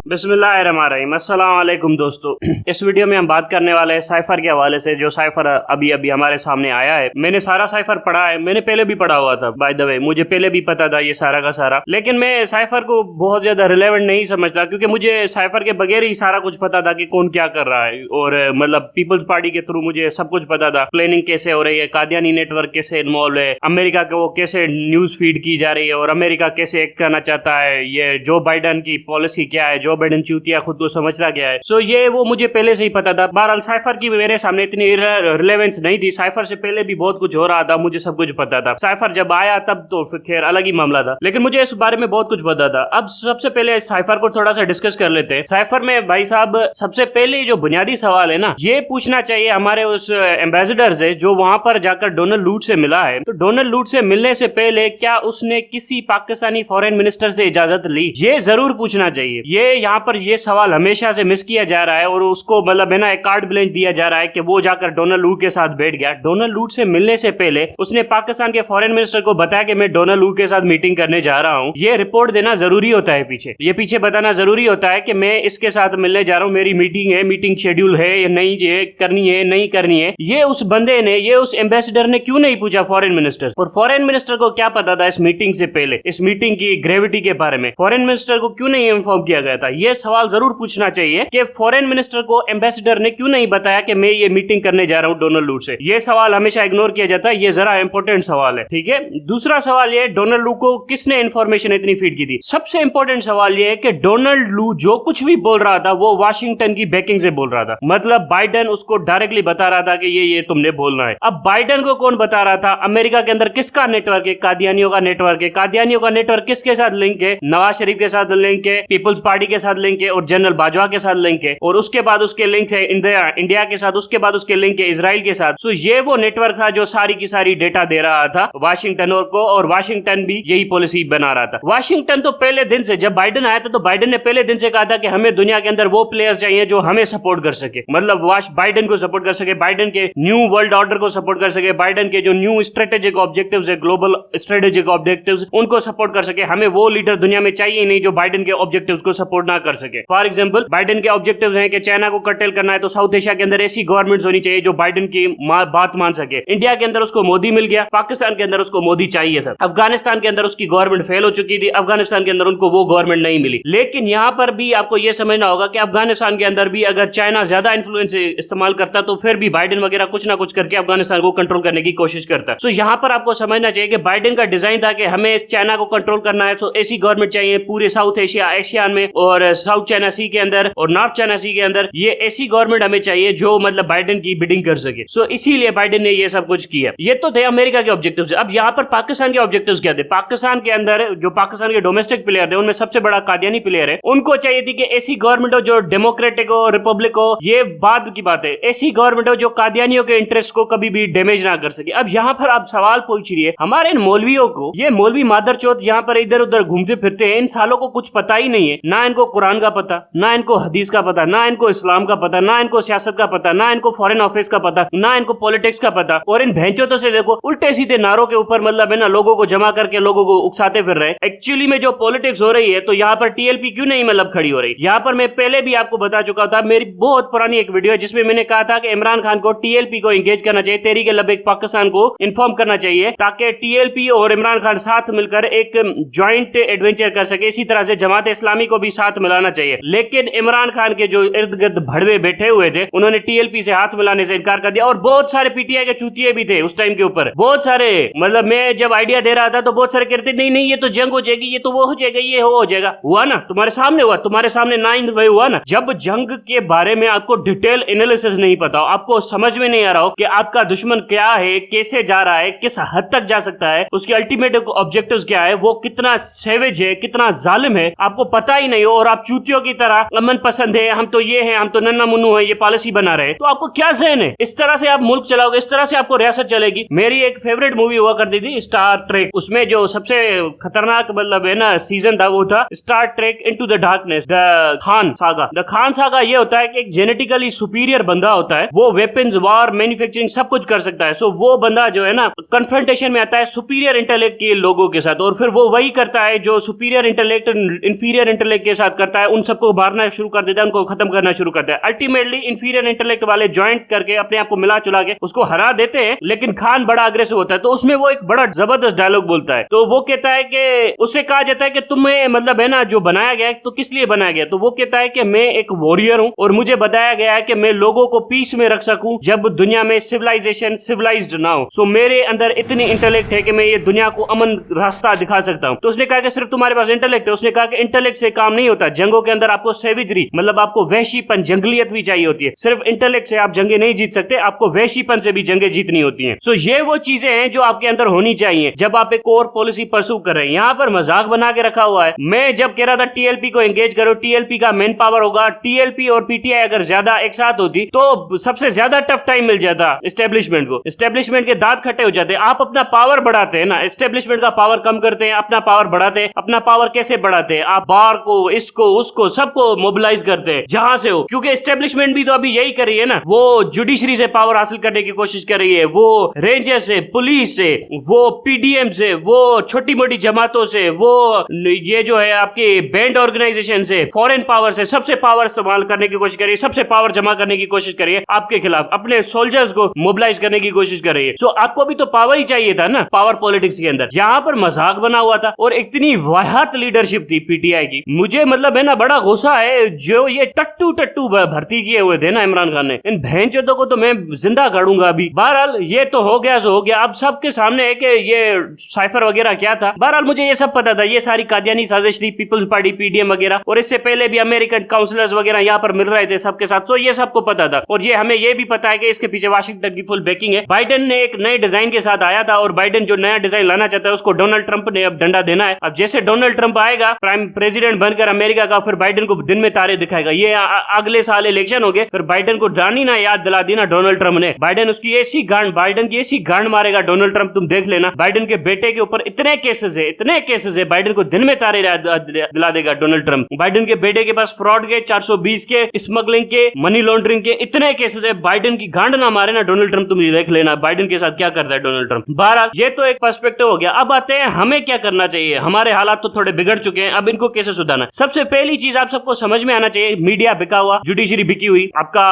बिस्मिल्लाहिर्रहमानिर्रहीम। अस्सलाम वालेकुम दोस्तों। इस वीडियो में हम बात करने वाले हैं साइफर के हवाले से, जो साइफर अभी अभी हमारे सामने आया है। मैंने सारा साइफर पढ़ा है, मैंने पहले भी पढ़ा हुआ था बाय द वे, मुझे पहले भी पता था ये सारा का सारा, लेकिन मैं साइफर को बहुत ज्यादा रिलेवेंट नहीं समझता, क्योंकि मुझे साइफर के बगैर ही सारा कुछ पता था कि कौन क्या कर रहा है। और मतलब पीपल्स पार्टी के थ्रू मुझे सब कुछ पता था, प्लानिंग कैसे हो रही है, कादियानी नेटवर्क कैसे इन्वॉल्व है, अमेरिका को कैसे न्यूज फीड की जा रही है और अमेरिका कैसे एक्ट करना चाहता है, ये जो बाइडन की पॉलिसी क्या है, जो बाइडन चूतिया खुद को समझता क्या है। सो ये वो मुझे पहले से ही पता था। बहरहाल साइफर की मेरे सामने इतनी रिलेवेंस नहीं थी, साइफर से पहले भी बहुत कुछ हो रहा था, मुझे सब कुछ पता था। साइफर जब आया तब तो फिर खैर अलग ही मामला था, लेकिन मुझे इस बारे में बहुत कुछ पता था। अब सबसे पहले साइफर को थोड़ा सा डिस्कस कर लेते हैं। साइफर में भाई साहब सबसे पहले जो बुनियादी सवाल है ना, ये पूछना चाहिए हमारे उस एम्बेसडर से जो वहां पर जाकर डोनाल्ड लूट से मिला है। तो डोनाल्ड लूट से मिलने से पहले क्या उसने किसी पाकिस्तानी फॉरेन मिनिस्टर से इजाजत ली, ये जरूर पूछना चाहिए। ये यहाँ पर ये सवाल हमेशा से मिस किया जा रहा है और उसको मतलब है ना एक कार्ड ब्लैंच दिया जा रहा है कि वो जाकर डोनाल्ड लूट के साथ बैठ गया। डोनाल्ड लूट से मिलने से पहले उसने पाकिस्तान के फॉरेन मिनिस्टर को बताया कि मैं डोनाल्ड लूट के साथ मीटिंग करने जा रहा हूँ। ये रिपोर्ट देना जरूरी होता है, पीछे बताना जरूरी होता है कि मैं इसके साथ मिलने जा रहा हूँ, मेरी मीटिंग है, मीटिंग शेड्यूल है या नहीं, ये करनी है नहीं करनी है। ये उस बंदे ने, ये उस एम्बेसडर ने क्यों नहीं पूछा फॉरेन मिनिस्टर? और फॉरेन मिनिस्टर को क्या पता था इस मीटिंग से पहले, इस मीटिंग की ग्रेविटी के बारे में? फॉरेन मिनिस्टर को क्यों नहीं इन्फॉर्म किया गया था? ये सवाल जरूर पूछना चाहिए कि फॉरेन मिनिस्टर को एम्बेसडर ने क्यों नहीं बताया कि मैं ये मीटिंग करने जा रहा हूँ डोनाल्ड लूट से। ये सवाल हमेशा इग्नोर किया जाता है, ये जरा इंपॉर्टेंट सवाल है, ठीक है। दूसरा सवाल ये, डोनाल्ड लू को किसने इन्फॉर्मेशन इतनी फीड की थी? सबसे इंपॉर्टेंट सवाल ये है कि डोनाल्ड लू जो कुछ भी बोल रहा था वो वाशिंगटन की बैकिंग से बोल रहा था। मतलब बाइडन उसको डायरेक्टली बता रहा था कि ये तुमने बोलना है। अब बाइडन को कौन बता रहा था? अमेरिका के अंदर किसका नेटवर्क है? कादियानियों का नेटवर्क है। कादियानियों का नेटवर्क किसके साथ लिंक है? नवाज शरीफ के साथ लिंक है, पीपल्स पार्टी के साथ लिंक है और जनरल बाजवा के साथ लिंक है, और उसके बाद उसके लिंक है इंडिया के साथ, उसके बाद उसके लिंक है इजराइल के साथ। सो ये वो नेटवर्क था जो सारी की सारी डेटा दे रहा था वाशिंगटन को, और वाशिंगटन भी यही पॉलिसी बना रहा था। वाशिंगटन तो पहले दिन से, जब बाइडन आया था तो बाइडन ने पहले दिन से कहा था कि हमें दुनिया के अंदर वो प्लेयर्स चाहिए जो हमें सपोर्ट कर सके, मतलब बाइडन को सपोर्ट कर सके, बाइडन के न्यू वर्ल्ड ऑर्डर को सपोर्ट कर सके, बाइडन के जो न्यू स्ट्रेटेजिक ऑब्जेक्टिव्स है, ग्लोबल स्ट्रेटेजिक ऑब्जेक्टिव्स, उनको सपोर्ट कर सके। हमें वो लीडर दुनिया में चाहिए नहीं जो बाइडन के ऑब्जेक्टिव्स को सपोर्ट ना कर सके। फॉर एग्जांपल, बाइडन के ऑब्जेक्टिव्स हैं कि चाइना को कर्टेल करना है, तो साउथ एशिया के अंदर ऐसी गवर्नमेंट्स होनी चाहिए जो बाइडन की बात मान सके। इंडिया के अंदर उसको मोदी मिल गया, पाकिस्तान के अंदर उसको मोदी चाहिए था, अफगानिस्तान के अंदर उसकी गवर्नमेंट फेल हो चुकी थी, अफगानिस्तान के अंदर उनको वो गवर्नमेंट नहीं मिली। लेकिन यहां पर भी आपको यह समझना होगा कि अफगानिस्तान के अंदर भी अगर चाइना ज्यादा इन्फ्लुएंस इस्तेमाल करता तो फिर भी बाइडन वगैरह कुछ ना कुछ करके अफगानिस्तान को कंट्रोल करने की कोशिश करता। सो यहां पर आपको समझना चाहिए कि बाइडन का डिजाइन था कि हमें चाइना को कंट्रोल करना है, तो ऐसी गवर्नमेंट चाहिए पूरे साउथ एशिया में और साउथ चाइना सी के अंदर और नॉर्थ चाइना सी के अंदर, ये ऐसी गवर्नमेंट हमें चाहिए जो मतलब बाइडन की बिडिंग कर सके। सो इसीलिए बाइडन ने ये सब कुछ किया। ये तो थे अमेरिका के ऑब्जेक्टिव्स। अब यहाँ पर पाकिस्तान के ऑब्जेक्टिव्स क्या थे? पाकिस्तान के अंदर जो पाकिस्तान के डोमेस्टिक प्लेयर थे उनमें सबसे बड़ा कादियानी प्लेयर है, उनको चाहिए थी कि ऐसी गवर्नमेंट हो जो डेमोक्रेटिक हो, रिपब्लिक हो, ये बाद की बात है, ऐसी गवर्नमेंट हो जो कादियानियों के इंटरेस्ट को कभी भी डैमेज ना कर सके। अब यहाँ पर आप सवाल पूछ रही है हमारे इन मौलवियों को, ये मौलवी मादरचोद यहाँ पर इधर उधर घूमते फिरते हैं, इन सालों को कुछ पता ही नहीं है, ना इनको कुरान का पता, ना इनको हदीस का पता, ना इनको इस्लाम का पता, ना इनको सियासत का पता, ना इनको फॉरेन अफेयर्स का पता, ना इनको पॉलिटिक्स का पता, और इन भैंचोदों से देखो उल्टे सीधे नारों के ऊपर मतलब है ना लोगों को जमा करके लोगों को उकसाते फिर रहे। एक्चुअली में जो पॉलिटिक्स हो रही है, तो यहाँ पर टीएलपी क्यों नहीं मतलब खड़ी हो रही? यहाँ पर मैं पहले भी आपको बता चुका था, मेरी बहुत पुरानी एक वीडियो है जिसमें मैंने कहा था कि इमरान खान को टीएलपी को एंगेज करना चाहिए, तहरीक लबैक पाकिस्तान को इन्फॉर्म करना चाहिए, ताकि टीएलपी और इमरान खान साथ मिलकर एक ज्वाइंट एडवेंचर कर सके। इसी तरह से जमात इस्लामी को भी साथ मिलाना चाहिए। लेकिन इमरान खान के जो इर्द गिर्द भड़वे बैठे हुए थे उन्होंने टीएलपी से हाथ मिलाने से इनकार कर दिया, और बहुत सारे पीटीआई के चूतिए भी थे उस टाइम के ऊपर, बहुत सारे। मतलब मैं जब आइडिया दे रहा था तो बहुत सारे कहते नहीं ये तो जंग हो जाएगी, ये तो वो हो जाएगा, ये हो जाएगा। हुआ ना, तुम्हारे सामने हुआ, तुम्हारे सामने 9 मई हुआ ना। जब जंग के बारे में आपको डिटेल एनालिसिस नहीं पता हो, आपको समझ में नहीं आ रहा हो कि आपका दुश्मन क्या है, कैसे जा रहा है, किस हद तक जा सकता है, उसके अल्टीमेट ऑब्जेक्टिव्स क्या है, वो कितना सेवेज है, कितना जालिम है, आपको पता ही नहीं हो, और आप चूतियों की तरह अमन पसंद है, हम तो ये हैं, हम तो नन्ना मुन्नू है, ये पॉलिसी बना रहे, तो आपको क्या ज़हन है? इस तरह से आप मुल्क चलाओगे, इस तरह से आपको रियासत चलेगी। मेरी एक फेवरेट मूवी हुआ करती थी स्टार ट्रेक, उसमें जो सबसे खतरनाक मतलब है ना सीजन था वो था Star Trek into the darkness, the Khan saga. The Khan saga ये होता है कि एक जेनेटिकली सुपीरियर बंदा होता है, वो वेपन्स, वार, मैन्युफैक्चरिंग सब कुछ कर सकता है। सो वो बंदा जो है ना कन्फ्रंटेशन में आता है सुपीरियर इंटेलेक्ट के लोगों के साथ, और फिर वो वही करता है जो सुपीरियर इंटेलेक्ट इंफीरियर इंटेलेक्ट के साथ करता है, उन सबको मारना शुरू कर देता है, उनको खत्म करना शुरू करता है। अल्टीमेटली इंफीरियर इंटेलेक्ट वाले ज्वाइंट करके अपने आप को मिला चुला के उसको हरा देते हैं, लेकिन खान बड़ा अग्रेसिव होता है। तो उसमें वो एक बड़ा जबरदस्त डायलॉग बोलता है। तो वो कहता है कि उससे कहा जाता है कि तुम्हें मतलब है ना जो बनाया गया है तो किस लिए बनाया गया। तो वो कहता है कि मैं एक वॉरियर हूं और मुझे बताया गया है कि मैं लोगों को पीस में रख सकूं जब दुनिया में सिविलाइजेशन सिविलाइज्ड ना हो। सो मेरे अंदर इतनी इंटेलेक्ट है कि मैं ये दुनिया को अमन रास्ता दिखा सकता हूं। तो उसने कहा कि सिर्फ तुम्हारे पास इंटेलेक्ट है। उसने कहा कि इंटेलेक्ट से काम नहीं होता, जंगों के अंदर आपको सेविजरी मतलब आपको वहशीपन जंगलियत भी चाहिए होती है। सिर्फ इंटेलेक्ट से आप जंगे नहीं जीत सकते, आपको वहशीपन से भी जंगे जीतनी होती हैं। सो ये वो चीजें हैं जो आपके अंदर होनी चाहिए जब आप एक कोर पॉलिसी परस्यू कर रहे हैं। यहाँ पर मजाक बना के रखा हुआ है। मैं जब कह रहा था टीएलपी को एंगेज करो, टीएलपी का मेन पावर होगा, टीएलपी और पीटीआई अगर ज्यादा एक साथ होती तो सबसे ज्यादा टफ टाइम मिल जाता एस्टेब्लिशमेंट को। एस्टेब्लिशमेंट के दांत खट्टे हो जाते। आप अपना पावर बढ़ाते हैं ना, एस्टेब्लिशमेंट का पावर कम करते हैं, अपना पावर बढ़ाते हैं। अपना पावर कैसे बढ़ाते हैं? आप बार को, इसको, उसको, सबको मोबिलाइज करते हैं जहां से हो, क्योंकि एस्टेब्लिशमेंट भी तो अभी यही कर रही है ना। वो जुडिशरी से पावर हासिल करने की कोशिश कर रही है, वो रेंजर से, पुलिस से, वो पीडीएम से, वो छोटी मोटी जमातों से, वो ये जो है आपके बैंड ऑर्गेनाइजेशन से, फॉरेन पावर से, सबसे पावर इस्तेमाल करने की कोशिश कर रही है, सबसे पावर जमा करने की कोशिश कर रही है आपके खिलाफ, अपने सोल्जर्स को मोबिलाइज करने की कोशिश कर रही है। सो आपको भी तो पावर ही चाहिए था ना पावर पॉलिटिक्स के अंदर। यहाँ पर मजाक बना हुआ था और इतनी वाहियात लीडरशिप थी पीटीआई की। मुझे मतलब है ना बड़ा गुस्सा है जो ये टट्टू टट्टू भर्ती किए हुए थे ना इमरान खान ने, इन भैंचोदों को तो मैं जिंदा गाड़ूंगा अभी। बहरहाल ये तो हो गया जो हो गया। अब सबके सामने है कि ये साइफर वगैरह क्या था। बहरहाल मुझे ये सब पता था, ये सारी कादियानी साजिश थी, पीपल्स पार्टी पीडीएम वगैरह, और इससे पहले भी अमेरिकन काउंसलर्स वगैरह यहाँ पर मिल रहे थे सबके साथ। तो ये सबको पता था और ये हमें ये भी पता है कि इसके पीछे वाशिंगटन की फुल बैकिंग है। बाइडेन ने एक नए डिजाइन के साथ आया था और बाइडेन जो नया डिजाइन लाना चाहता है उसको डोनाल्ड ट्रंप ने अब डंडा देना है। अब जैसे डोनाल्ड ट्रंप आएगा प्राइम प्रेसिडेंट बनकर अमेरिका का, फिर बाइडेन को दिन में तारे दिखाएगा। ये अगले साल इलेक्शन हो गए, फिर बाइडेन को रानी ना याद दिला दी ना डोनाल्ड ट्रंप ने, बाइडेन उसकी ऐसी गांड, बाइडेन की ऐसी गांड मारेगा डोनाल्ड ट्रंप, तुम देख लेना। बाइडेन के बेटे के ऊपर इतने केसेस है, इतने केसेस है, बाइडेन को दिन में तारे दिला देगा डोनाल्ड ट्रंप। बाइडेन के बेटे के पास फ्रॉड के, 420 के, स्मगलिंग के, मनी लॉन्ड्रिंग के इतने केसेस है। बाइडेन की गांड ना मारे ना डोनाल्ड ट्रंप, तुम देख लेना बाइडेन के साथ क्या करता है डोनाल्ड ट्रंप। बहरहाल ये तो एक पर्सपेक्टिव हो गया। अब आते हैं हमें क्या करना चाहिए। हमारे हालात तो थोड़े बिगड़ चुके हैं, अब इनको कैसे सुधारना। सबसे पहली चीज आप सबको समझ में आना चाहिए, मीडिया बिका हुआ, जुडिशरी बिकी हुई, आपका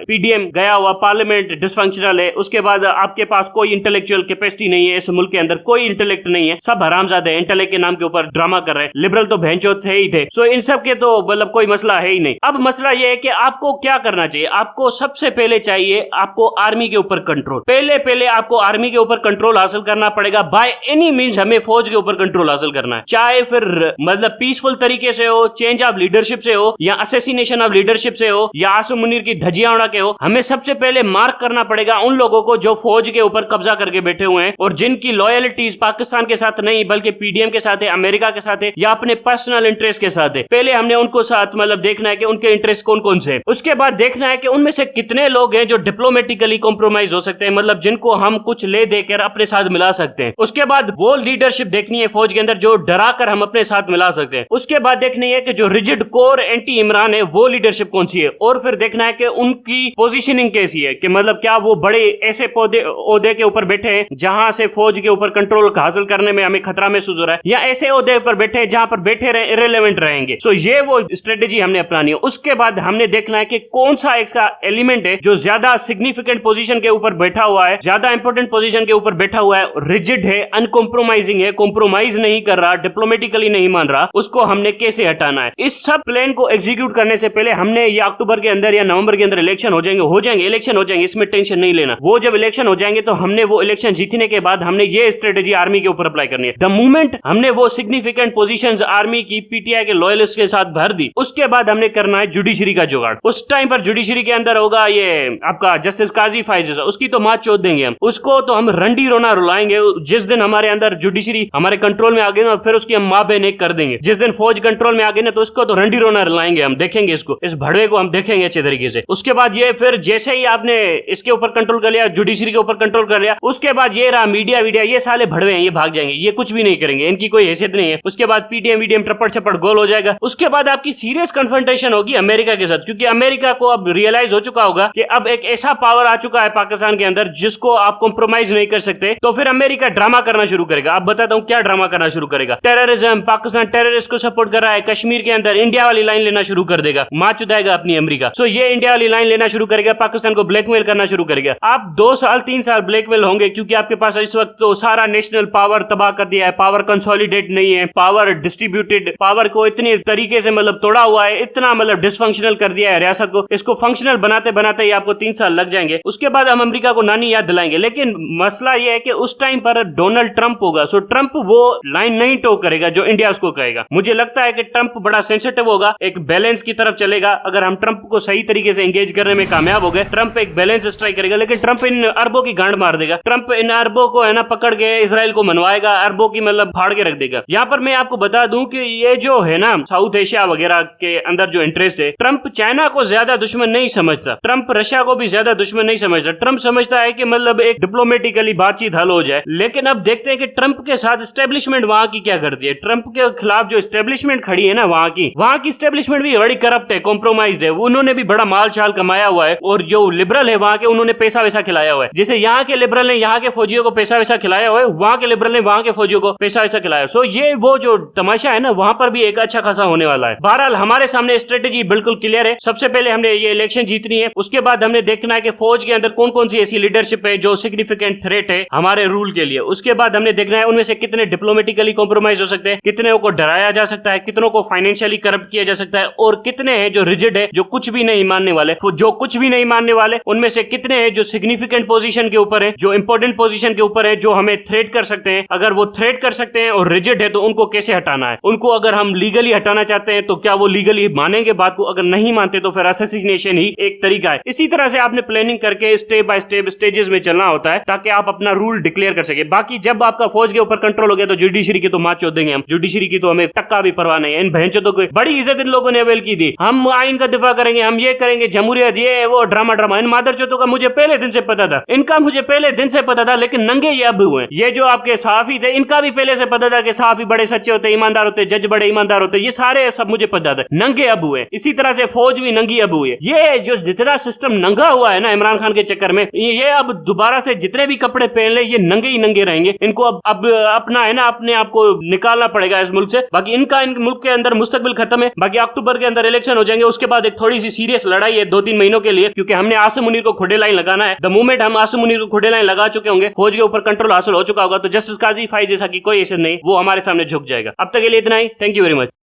पीडीएम गया हुआ, पार्लियामेंट डिसफंक्शनल है, उसके बाद आपके पास कोई इंटेलेक्चुअल कैपेसिटी नहीं है। इस मुल्क के अंदर कोई इंटेलेक्ट नहीं है, सब हरामजादे हैं, इंटेलेक्ट के नाम के ऊपर ड्रामा कर रहे हैं। लिबरल तो भैंचोद थे ही थे। सो इन सब के तो मतलब कोई मसला है ही नहीं। अब मसला यह है कि आपको क्या करना चाहिए। आपको सबसे पहले चाहिए आपको आर्मी के ऊपर कंट्रोल। पहले आपको आर्मी के ऊपर कंट्रोल हासिल करना पड़ेगा। बाय एनी मींस हमें फौज के ऊपर कंट्रोल हासिल करना है, चाहे फिर मतलब पीसफुल तरीके से हो, चेंज ऑफ लीडरशिप से हो, या असैसिनेशन ऑफ लीडरशिप से हो, या आसिम मुनीर की धजिया उड़ा के हो। हमें सबसे पहले मार्क करना पड़ेगा उन लोगों को जो फौज के ऊपर कब्जा करके बैठे हुए हैं और जिनकी लॉयल्टीज पाकिस्तान के साथ नहीं बल्कि पीडीएम के साथ है, अमेरिका के साथ है, या अपने पर्सनल इंटरेस्ट के साथ है। पहले हमने उनको साथ मतलब देखना है कि उनके इंटरेस्ट कौन कौन से। उसके बाद देखना है कि उनमें से कितने लोग हैं जो डिप्लोमेटिकली कॉम्प्रोमाइज हो सकते हैं, मतलब जिनको हम कुछ ले देकर अपने साथ मिला सकते हैं। उसके बाद वो लीडरशिप देखनी है फौज के अंदर जो डरा कर हम अपने साथ मिला सकते हैं। उसके बाद देखनी है कि जो रिजिड कोर एंटी इमरान है वो लीडरशिप कौन सी है, और फिर देखना है कि उनकी पोजीशनिंग कैसी है, कि मतलब क्या वो बड़े ऐसे ओहदे के ऊपर बैठे हैं जहां से फौज के ऊपर कंट्रोल हासिल करने में हमें खतरा महसूस हो रहा है, या ऐसे ओहदे पर बैठे हैं जहां पर बैठे रहे इररिलेवेंट रहेंगे। सो ये वो स्ट्रेटेजी हमने अपनानी है। उसके बाद हमने देखना है कि कौन सा इसका एलिमेंट है जो ज्यादा सिग्निफिकेंट पोजीशन के ऊपर बैठा हुआ है, ज्यादा इंपॉर्टेंट पोजीशन के ऊपर बैठा हुआ है, रिजिड है, अनकॉम्प्रोमाइजिंग है, कॉम्प्रोमाइज नहीं कर रहा, डिप्लोमेटिकली नहीं मान रहा, उसको हमने कैसे हटाना है। इस सब प्लान को एग्जीक्यूट करने से पहले हमने ये अक्टूबर के अंदर या नवंबर के अंदर इलेक्शन हो जाएंगे, इलेक्शन हो जाएंगे, इसमें टेंशन नहीं लेना। वो जब इलेक्शन हो जाएंगे तो हमने वो इलेक्शन जीतने के बाद हमने ये स्ट्रेटेजी आर्मी के ऊपर अप्लाई करनी है। द मूवमेंट हमने वो सिग्निफिकेंट पोजीशंस आर्मी की पीटीआई के लॉयलिस्ट के साथ भर दी, उसके बाद हमने करना है जुडिशरी का जुगाड़। उस टाइम पर जुडिशरी के अंदर होगा ये आपका जस्टिस काजी फाइज, उसकी तो मात चोद देंगे हम, उसको तो हम रंडी रोना रुलाएंगे। जिस दिन हमारे अंदर जुडिशरी हमारे कंट्रोल में आ गई ना, फिर उसकी हम माँ बहन एक कर देंगे। जिस दिन फौज कंट्रोल में आ गई ना, तो उसको तो रंडी रोना रुलाएंगे हम, देखेंगे इसको, इस भड़वे को हम देखेंगे अच्छे तरीके से। उसके बाद ये फिर जैसे ही आपने इसके ऊपर कंट्रोल कर लिया, जुडिशरी के ऊपर कंट्रोल कर लिया, उसके बाद ये रहा मीडिया ये साले भड़वे हैं, ये भाग जाएंगे, ये कुछ भी नहीं करेंगे, इनकी कोई हैसियत नहीं है। उसके बाद पीटीएम वीडीएम टप्पड़ छप्पड़ गोल हो जाएगा। उसके बाद आपकी सीरियस कन्फ्रंटेशन होगी अमेरिका के साथ, क्योंकि अमेरिका को अब रियलाइज हो चुका होगा कि अब एक ऐसा पावर आ चुका है पाकिस्तान के अंदर जिसको आप कॉम्प्रोमाइज नहीं कर सकते। तो फिर अमेरिका ड्रामा करना शुरू करेगा। अब बताता हूं क्या ड्रामा करना शुरू करेगा। टेररिज्म, पाकिस्तान टेररिस्ट को सपोर्ट कर रहा है, कश्मीर कश्मीर के अंदर इंडिया वाली लाइन लेना शुरू कर देगा, मार चुदाएगा अपनी अमेरिका। सो ये इंडिया वाली लाइन लेना शुरू करेगा, पाकिस्तान को ब्लैकमेल करना शुरू करेगा। आप 2 साल 3 साल ब्लैकमेल होंगे, क्योंकि आपके पास इस वक्त तो सारा नेशनल पावर तबाह कर दिया है, पावर कंसोलिडेट नहीं है, पावर डिस्ट्रीब्यूटेड, पावर को इतने तरीके से मतलब तोड़ा हुआ है, इतना मतलब डिसफंक्शनल कर दिया है रियासत को। इसको फंक्शनल बनाते बनाते ही आपको 3 साल लग जाएंगे। उसके बाद हम अमेरिका को नानी याद दिलाएंगे। लेकिन मसला यह है कि उस टाइम पर डोनाल्ड ट्रंप होगा, सो ट्रंप वो लाइन नहीं टो करेगा जो इंडिया उसको कहेगा। मुझे लगता है कि ट्रंप बड़ा सेंसिटिव होगा, एक बैलेंस की तरफ चलेगा। अगर हम ट्रंप को सही तरीके से एंगेज करने में कामयाब हो गए, ट्रंप एक बैलेंस स्ट्राइक करेगा। लेकिन ट्रंप इन अरबों की गांड मार देगा, ट्रंप इन अरबों को है ना पकड़ के इसराइल को मनवाएगा, अरबों की मतलब फाड़ के रख देगा। यहाँ पर मैं आपको बता दूं कि ये जो है ना साउथ एशिया वगैरह के अंदर जो इंटरेस्ट है, ट्रंप चाइना को ज्यादा दुश्मन नहीं समझता, ट्रंप रशिया को भी ज्यादा दुश्मन नहीं समझता। ट्रंप समझता है कि मतलब एक डिप्लोमेटिकली बातचीत हल हो जाए। लेकिन अब देखते हैं कि ट्रंप के साथ एस्टेब्लिशमेंट वहां की क्या करती है। ट्रंप के खिलाफ जो एस्टेब्लिशमेंट खड़ी है ना वहां की एस्टेब्लिशमेंट भी बड़ी करप्ट है, कॉम्प्रोमाइज्ड है। उन्होंने भी बड़ा माल छाल कमाया हुआ है, और जो लिबरल है वहां के, उन्होंने पैसा वैसा खिलाया हुआ है। जैसे यहाँ के लिबरल ने यहाँ के फौजियों को पैसा वैसा खिलाया हुआ है, वहां के लिबरल ने वहां के फौजियों को पैसा वैसा खिलाया। सो ये वो जो तमाशा है ना वहां पर भी एक अच्छा खासा होने वाला है। बहरहाल हमारे सामने स्ट्रेटेजी बिल्कुल क्लियर है। सबसे पहले हमने ये इलेक्शन जीतनी है, उसके बाद हमने देखना है कि फौज के अंदर कौन कौन सी ऐसी लीडरशिप है जो सिग्निफिकेंट थ्रेट है हमारे रूल के लिए। उसके बाद हमने देखना है उनमें से कितने डिप्लोमेटिकली कॉम्प्रोमाइज हो सकते हैं, कितने को डराया जा सकता है, कितनों को फाइनेंशियली करप्ट किया जा सकता है, और कितने हैं जो रिजिड है, जो कुछ भी नहीं मानने वाले। जो कुछ भी नहीं मानने वाले उनमें से कितने हैं जो सिग्निफिकेंट पोजीशन के ऊपर है, जो इंपॉर्टेंट पोजीशन के ऊपर है, जो हमें थ्रेट कर सकते हैं। अगर वो थ्रेट कर सकते हैं और रिजिड है तो उनको कैसे हटाना है। उनको अगर हम लीगली हटाना चाहते हैं तो क्या वो लीगली मानेंगे बात को, अगर नहीं मानते तो फिर असैसिनेशन ही एक तरीका है। इसी तरह से आपने प्लानिंग करके स्टेप बाय स्टेप स्टेजेस में चलना होता है ताकि आप अपना रूल डिक्लेयर कर सके। बाकी जब आपका फौज के ऊपर कंट्रोल हो गया तो जुडिशरी की तो मार चोद देंगे हम। जुडिशरी की तो हमें टक्का भी परवाह नहीं है। इन भैंचोदों को बड़ी इज्जत इन लोगों ने अवेल की थी, हम आइन का दिफा करेंगे, हम ये करेंगे, जमहूरियत, ये वो ड्रामा। इन मादरचोदों का मुझे पहले दिन से पता था, इनका मुझे पहले दिन से पता था। लेकिन नंगे ये अब हुए। ये जो आपके सहाफी थे इनका भी पहले से पता था कि सहाफी बड़े सच्चे होते, ईमानदार होते, जज बड़े ईमानदार होते, ये सारे सब मुझे पता था। नंगे अब हुए। इसी तरह से फौज भी नंगी अब हुई है। ये जो जितना सिस्टम नंगा हुआ है ना इमरान खान के चक्कर में, ये अब दोबारा से जितने भी कपड़े पहन ले ये नंगे ही नंगे रहेंगे। इनको अब अपना है ना अपने आप को निकालना पड़ेगा इस मुल्क से। बाकी इनका इन मुल्क के अंदर मुस्तकबिल खत्म है। बाकी अक्टूबर के अंदर इलेक्शन हो जाएंगे, उसके बाद एक थोड़ी सी सीरियस लड़ाई है 2-3 महीनों के लिए, क्योंकि हमने आसिम मुनीर को खुडे लाइन लगाना है। द मोमेंट हम आसिम मुनीर को खुडे लाइन लगा चुके होंगे, फौज के ऊपर कंट्रोल हासिल हो चुका होगा, तो जस्टिस काजी फाइज जैसा की कोई ऐसा नहीं, वो हमारे सामने झुक जाएगा। अब तक के लिए इतना ही। Thank you very much.